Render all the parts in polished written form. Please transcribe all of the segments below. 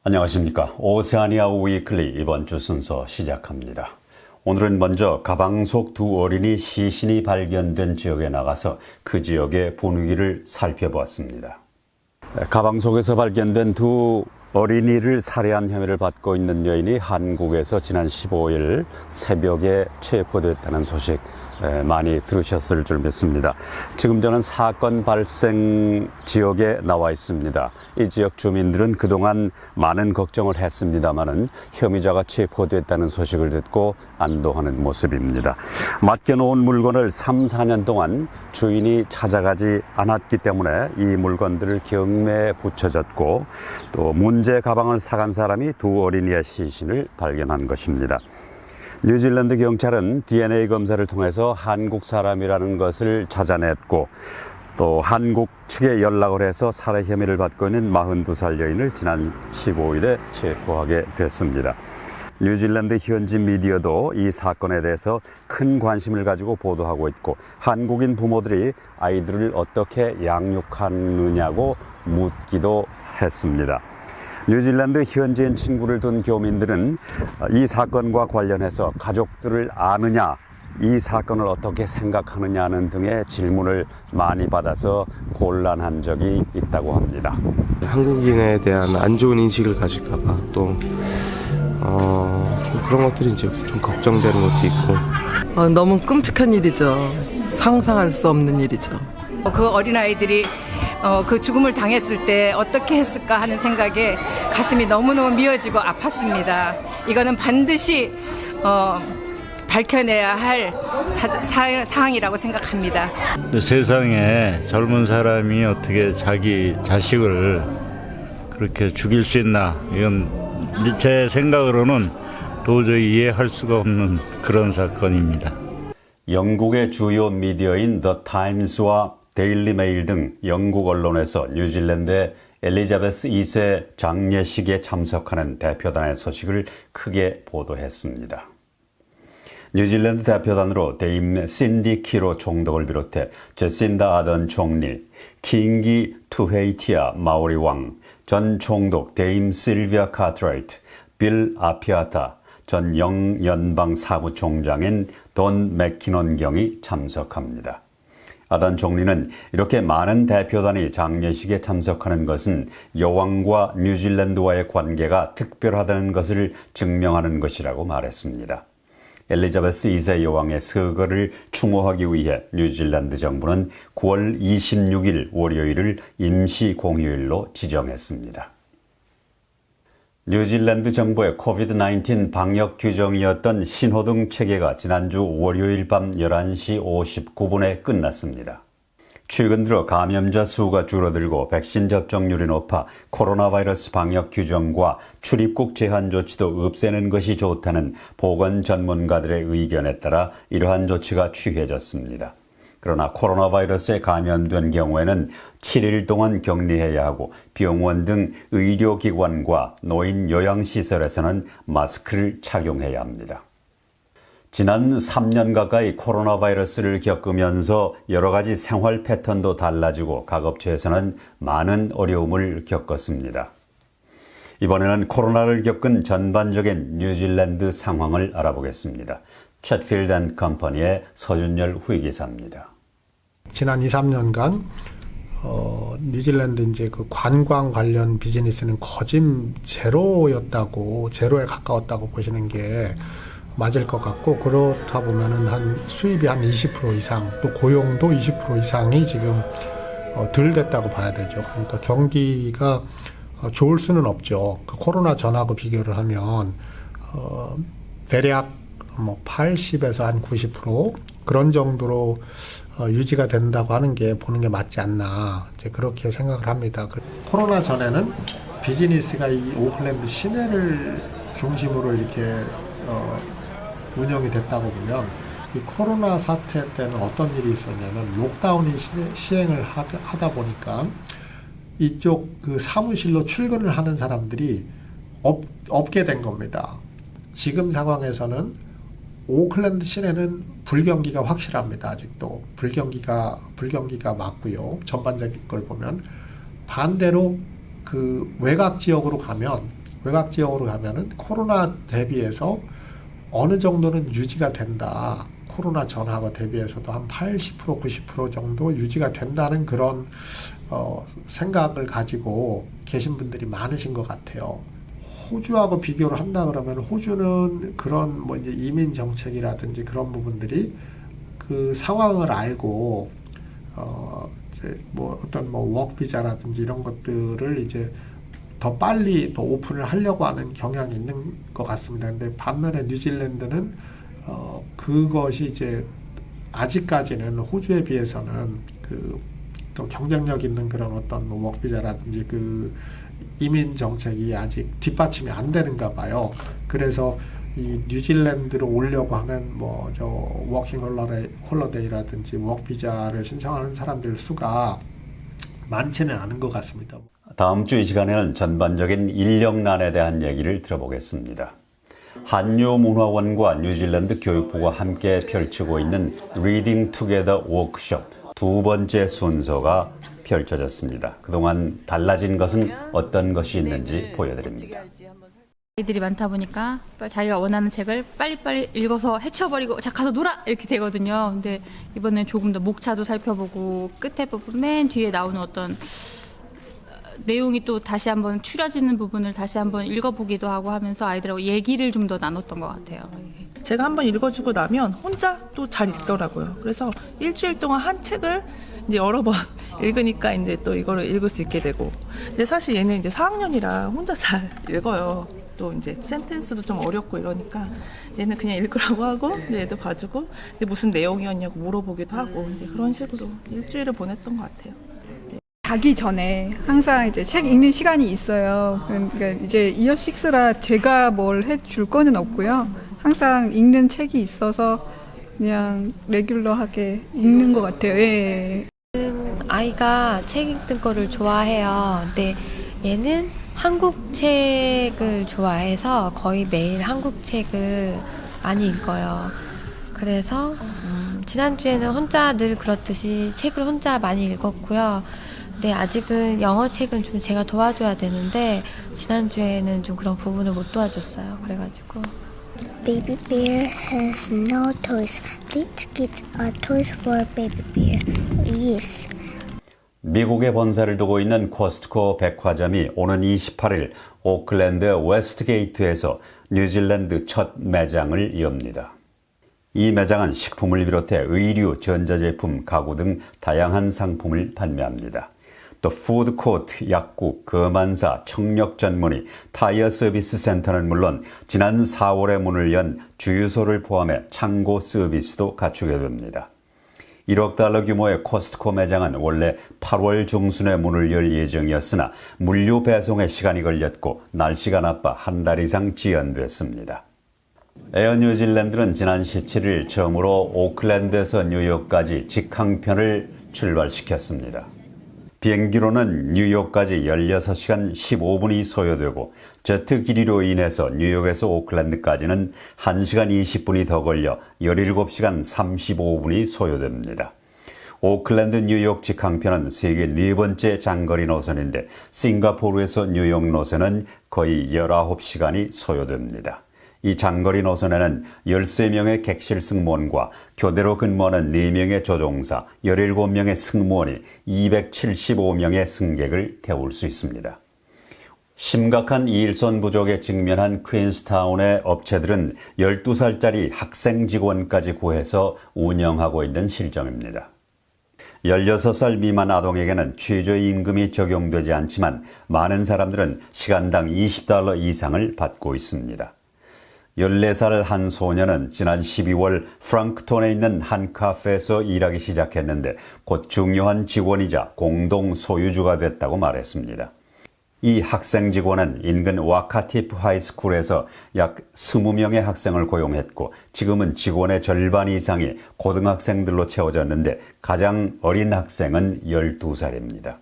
안녕하십니까. 오세아니아 위클리 이번 주 순서 시작합니다. 오늘은 먼저 가방 속 두 어린이 시신이 발견된 지역에 나가서 그 지역의 분위기를 살펴보았습니다. 가방 속에서 발견된 두 어린이를 살해한 혐의를 받고 있는 여인이 한국에서 지난 15일 새벽에 체포됐다는 소식 많이 들으셨을 줄 믿습니다. 지금 저는 사건 발생 지역에 나와 있습니다. 이 지역 주민들은 그동안 많은 걱정을 했습니다마는 혐의자가 체포됐다는 소식을 듣고 안도하는 모습입니다. 맡겨놓은 물건을 3, 4년 동안 주인이 찾아가지 않았기 때문에 이 물건들을 경매에 붙여졌고 또 문제 가방을 사간 사람이 두 어린이의 시신을 발견한 것입니다. 뉴질랜드 경찰은 DNA 검사를 통해서 한국 사람이라는 것을 찾아냈고 또 한국 측에 연락을 해서 살해 혐의를 받고 있는 42살 여인을 지난 15일에 체포하게 됐습니다. 뉴질랜드 현지 미디어도 이 사건에 대해서 큰 관심을 가지고 보도하고 있고 한국인 부모들이 아이들을 어떻게 양육하느냐고 묻기도 했습니다. 뉴질랜드 현지인 친구를 둔 교민들은 이 사건과 관련해서 가족들을 아느냐, 이 사건을 어떻게 생각하느냐는 등의 질문을 많이 받아서 곤란한 적이 있다고 합니다. 한국인에 대한 안 좋은 인식을 가질까봐 또 좀 그런 것들이 이제 좀 걱정되는 것도 있고. 너무 끔찍한 일이죠. 상상할 수 없는 일이죠. 그 어린아이들이 그 죽음을 당했을 때 어떻게 했을까 하는 생각에 가슴이 너무너무 미어지고 아팠습니다. 이거는 반드시 밝혀내야 할 사항이라고 생각합니다. 세상에 젊은 사람이 어떻게 자기 자식을 그렇게 죽일 수 있나, 이건 제 생각으로는 도저히 이해할 수가 없는 그런 사건입니다. 영국의 주요 미디어인 The Times와 데일리 메일 등 영국 언론에서 뉴질랜드의 엘리자베스 2세 장례식에 참석하는 대표단의 소식을 크게 보도했습니다. 뉴질랜드 대표단으로 대임 신디 키로 총독을 비롯해 제신다 아던 총리, 킹기 투헤이티아 마오리 왕, 전 총독 대임 실비아 카트라이트, 빌 아피아타, 전 영연방 사무총장인 돈 맥키넌 경이 참석합니다. 아던 총리는 이렇게 많은 대표단이 장례식에 참석하는 것은 여왕과 뉴질랜드와의 관계가 특별하다는 것을 증명하는 것이라고 말했습니다. 엘리자베스 2세 여왕의 서거를 추모하기 위해 뉴질랜드 정부는 9월 26일 월요일을 임시 공휴일로 지정했습니다. 뉴질랜드 정부의 코비드-19 방역 규정이었던 신호등 체계가 지난주 월요일 밤 11시 59분에 끝났습니다. 최근 들어 감염자 수가 줄어들고 백신 접종률이 높아 코로나 바이러스 방역 규정과 출입국 제한 조치도 없애는 것이 좋다는 보건 전문가들의 의견에 따라 이러한 조치가 취해졌습니다. 그러나 코로나 바이러스에 감염된 경우에는 7일 동안 격리해야 하고 병원 등 의료기관과 노인 요양시설에서는 마스크를 착용해야 합니다. 지난 3년 가까이 코로나 바이러스를 겪으면서 여러 가지 생활 패턴도 달라지고 각 업체에서는 많은 어려움을 겪었습니다. 이번에는 코로나를 겪은 전반적인 뉴질랜드 상황을 알아보겠습니다. 챗필드 앤 컴퍼니의 서준열 후기사입니다. 지난 2, 3년간 뉴질랜드 이제 그 관광 관련 비즈니스는 거의 제로에 가까웠다고 보시는 게 맞을 것 같고, 그렇다 보면은 한 수입이 한 20% 이상, 또 고용도 20% 이상이 지금 덜 됐다고 봐야 되죠. 그러니까 경기가 좋을 수는 없죠. 그 코로나 전하고 비교를 하면 대략 80에서 한 90% 그런 정도로 유지가 된다고 하는 게 보는 게 맞지 않나, 이제 그렇게 생각을 합니다. 그 코로나 전에는 비즈니스가 이 오클랜드 시내를 중심으로 이렇게 운영이 됐다고 보면, 이 코로나 사태 때는 어떤 일이 있었냐면 록다운이 시행을 하다 보니까 이쪽 그 사무실로 출근을 하는 사람들이 없게 된 겁니다. 지금 상황에서는 오클랜드 시내는 불경기가 확실합니다. 아직도 불경기가 맞고요. 전반적인 걸 보면. 반대로 그 외곽 지역으로 가면 외곽 지역으로 가면은 코로나 대비해서 어느 정도는 유지가 된다. 코로나 전하고 대비해서도 한 80%, 90% 정도 유지가 된다는 그런 생각을 가지고 계신 분들이 많으신 것 같아요. 호주하고 비교를 한다 그러면 호주는 그런 뭐 이제 이민 정책이라든지 그런 부분들이 그 상황을 알고 이제 뭐 어떤 뭐 워크 비자라든지 이런 것들을 이제 더 빨리 또 오픈을 하려고 하는 경향이 있는 것 같습니다. 근데 반면에 뉴질랜드는 그것이 이제 아직까지는 호주에 비해서는 그 또 경쟁력 있는 그런 어떤 워크 비자라든지 그 이민 정책이 아직 뒷받침이 안 되는가 봐요. 그래서 이 뉴질랜드로 오려고 하는 뭐 저 워킹 홀러데이라든지 워크 비자를 신청하는 사람들 수가 많지는 않은 것 같습니다. 다음 주 이 시간에는 전반적인 인력난에 대한 얘기를 들어보겠습니다. 한유문화원과 뉴질랜드 교육부가 함께 펼치고 있는 리딩 투게더 워크숍 두 번째 순서가 펼쳐졌습니다. 그동안 달라진 것은 어떤 것이 있는지 보여드립니다. 아이들이 많다 보니까 자기가 원하는 책을 빨리빨리 읽어서 헤쳐버리고 자 가서 놀아 이렇게 되거든요. 근데 이번엔 조금 더 목차도 살펴보고 끝에 부분 맨 뒤에 나오는 어떤 내용이 또 다시 한번 추려지는 부분을 다시 한번 읽어보기도 하고 하면서 아이들하고 얘기를 좀 더 나눴던 것 같아요. 제가 한번 읽어주고 나면 혼자 또 잘 읽더라고요. 그래서 일주일 동안 한 책을 이제 여러 번 읽으니까 이제 또 이거를 읽을 수 있게 되고. 근데 사실 얘는 이제 4학년이라 혼자 잘 읽어요. 또 이제 센텐스도 좀 어렵고 이러니까 얘는 그냥 읽으라고 하고 얘도 봐주고 무슨 내용이었냐고 물어보기도 하고 이제 그런 식으로 일주일을 보냈던 것 같아요. 자기 전에 항상 이제 책 읽는 시간이 있어요. 그러니까 이제 이어 6라 제가 뭘 해줄 거는 없고요. 항상 읽는 책이 있어서 그냥 레귤러하게 읽는 것 같아요. 예. 아이가 책 읽는 거를 좋아해요. 근데 얘는 한국 책을 좋아해서 거의 매일 한국 책을 많이 읽어요. 그래서 지난주에는 혼자 늘 그렇듯이 책을 혼자 많이 읽었고요. 근데 아직은 영어 책은 좀 제가 도와줘야 되는데 지난주에는 좀 그런 부분을 못 도와줬어요. 그래가지고 Baby bear has no toys. Let's get toys for baby bear. Yes. 미국에 본사를 두고 있는 코스트코 백화점이 오는 28일 오클랜드 웨스트게이트에서 뉴질랜드 첫 매장을 엽니다. 이 매장은 식품을 비롯해 의류, 전자제품, 가구 등 다양한 상품을 판매합니다. 또 푸드코트, 약국, 거만사, 청력 전문의, 타이어 서비스 센터는 물론 지난 4월에 문을 연 주유소를 포함해 창고 서비스도 갖추게 됩니다. 1억 달러 규모의 코스트코 매장은 원래 8월 중순에 문을 열 예정이었으나 물류 배송에 시간이 걸렸고 날씨가 나빠 한 달 이상 지연됐습니다. 에어 뉴질랜드는 지난 17일 처음으로 오클랜드에서 뉴욕까지 직항편을 출발시켰습니다. 비행기로는 뉴욕까지 16시간 15분이 소요되고 제트 길이로 인해서 뉴욕에서 오클랜드까지는 1시간 20분이 더 걸려 17시간 35분이 소요됩니다. 오클랜드 뉴욕 직항편은 세계 네 번째 장거리 노선인데 싱가포르에서 뉴욕 노선은 거의 19시간이 소요됩니다. 이 장거리 노선에는 13명의 객실 승무원과 교대로 근무하는 4명의 조종사, 17명의 승무원이 275명의 승객을 태울 수 있습니다. 심각한 일손 부족에 직면한 퀸스타운의 업체들은 12살짜리 학생 직원까지 구해서 운영하고 있는 실정입니다. 16살 미만 아동에게는 최저임금이 적용되지 않지만 많은 사람들은 시간당 $20 이상을 받고 있습니다. 14살 한 소녀는 지난 12월 프랑크톤에 있는 한 카페에서 일하기 시작했는데 곧 중요한 직원이자 공동 소유주가 됐다고 말했습니다. 이 학생 직원은 인근 와카티프 하이스쿨에서 약 20명의 학생을 고용했고 지금은 직원의 절반 이상이 고등학생들로 채워졌는데 가장 어린 학생은 12살입니다.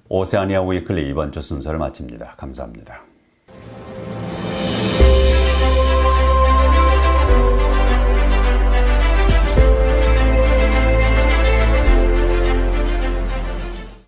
오세아니아 위클리 이번 주 순서를 마칩니다. 감사합니다.